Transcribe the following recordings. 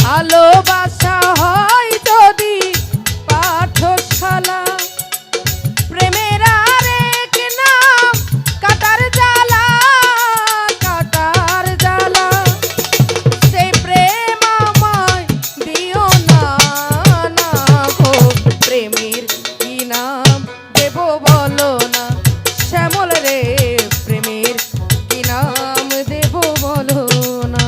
ভালোবাসা হয় যদি পাঠশালা, প্রেমের আরেক নাম কাটার জ্বালা, কাটার জ্বালা। সেই প্রেম আমায় দিও না, না গো, প্রেমের কি নাম দেব বলো না, শ্যামল রে প্রেমের কি নাম দেব বলো না।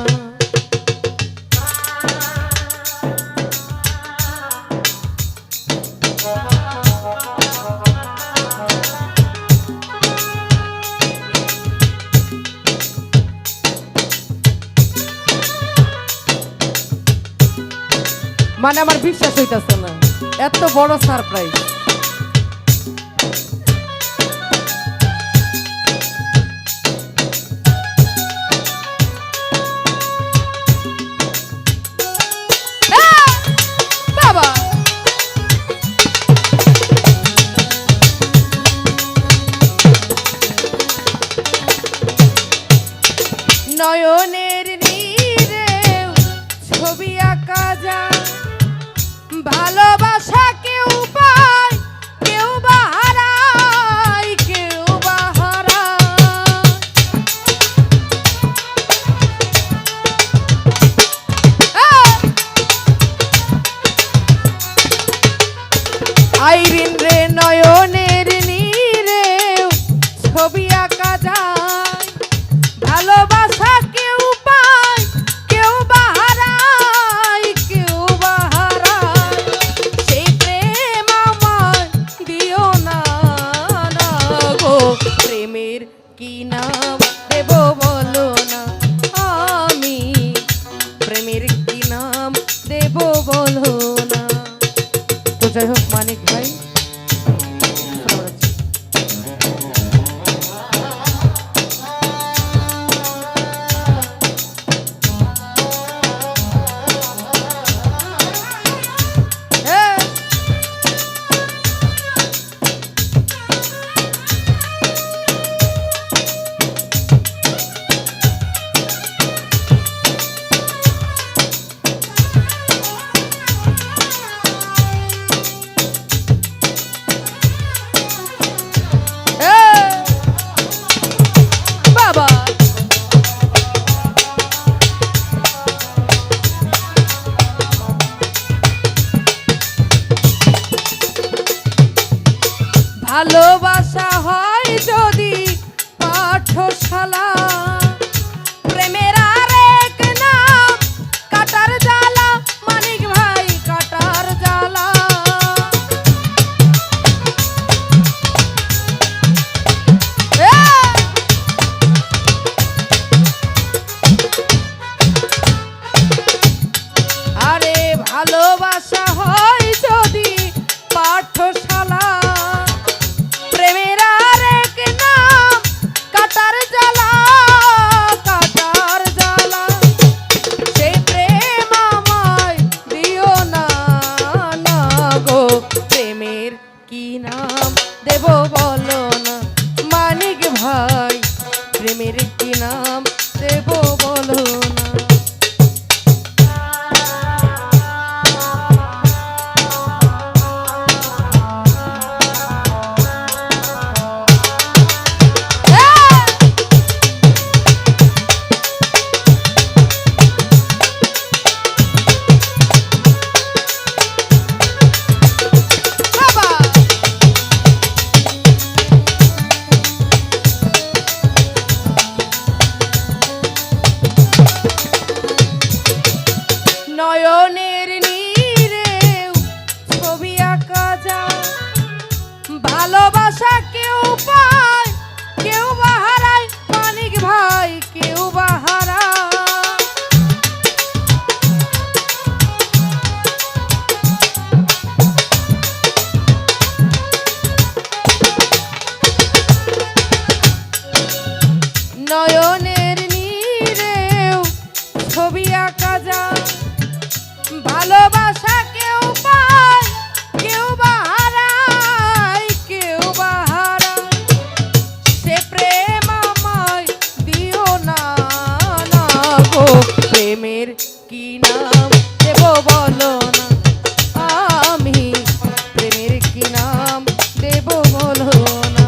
মানে আমার বিশ্বাস হইতাছে না, এত বড় সারপ্রাইজ। বাবা নয়নের নীরে ছবি আঁকা যায়, ভালোবাসা কেউ পায় কেউ বা হারায়, কেউ বা হারায়। আইরিন রে নয়নের নীরে ছবি আঁকা যায়, ভালোবাসা কেউ পায় কেউ বা হারায়, কেউ বা হারায়। সেই প্রেম আমায় দিও না, না গো, প্রেমের কি নাম দেব বলো না, আমি প্রেমের কি নাম দেব বলো না। তো যাই হোক মানিক ভাই, বাবা ভালোবাসা হয় যদি পাঠশালা, প্রেমের আরেক নাম কাটার জ্বালা, মানিক ভাই কাটার জ্বালা। আরে ভালোবাসা হয় যদি পাঠশালা, প্রেমের আরেক নাম কাটার জ্বালা, কাটার জ্বালা। সেই প্রেম আমায় দিও না, না গো, প্রেমের কি নাম দেব বলো না, মানিক ভাই প্রেমের কি নাম দেব বলো না। নয়নের নীরে ছবি আঁকা যায়, ভালোবাসা কেউ পায় কেউ বা হারায়, মানিক ভাই কেউ বা হারায়। নয়নের নীরে ছবি আঁকা যায়, ভালোবাসা কেউ পায় কেউ বা হারায়, কেউ বা হারায়। সে প্রেম আমায় দিও না, না গো, প্রেমের কি নাম দেব বলো না, আমি প্রেমের কি নাম দেব বলো না।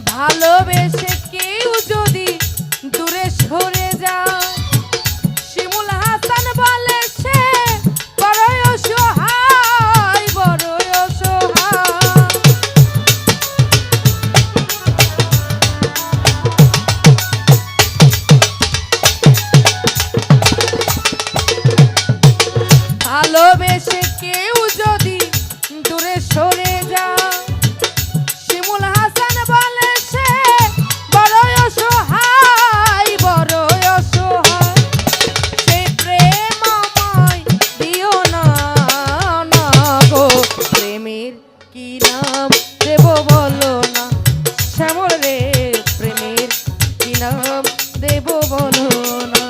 ভালোবেসে কেউ যদি দূরে সরে যায়, শিমুল হাসান বলে সে বড়ই অসহায়, বড়ই অসহায়। ভালোবেসে কেউ যদি দূরে সরে যায়, শিমুল হাসান বলে সে বড়ই অসহায়, বড়ই অসহায়। সেই প্রেম আমায় দিও না, না গো, প্রেমের কি নাম দেব বলো না, শ্যামল রে প্রেমের কি নাম দেব বলো না।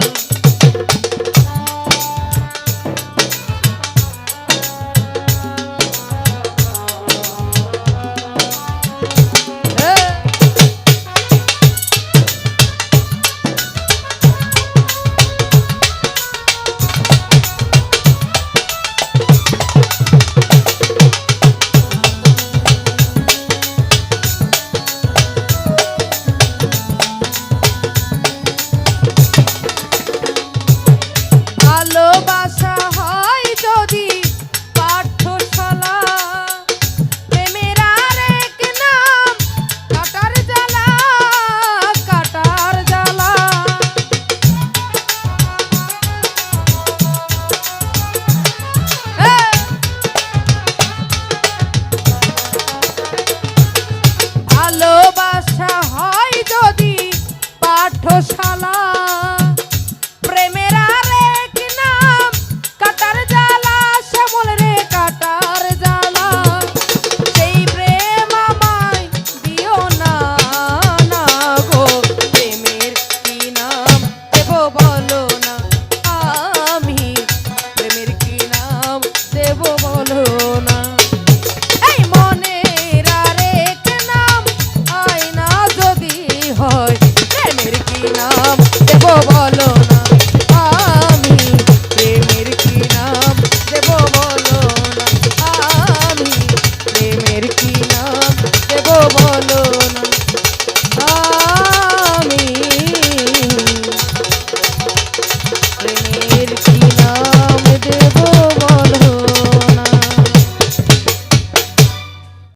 ভালোবাসা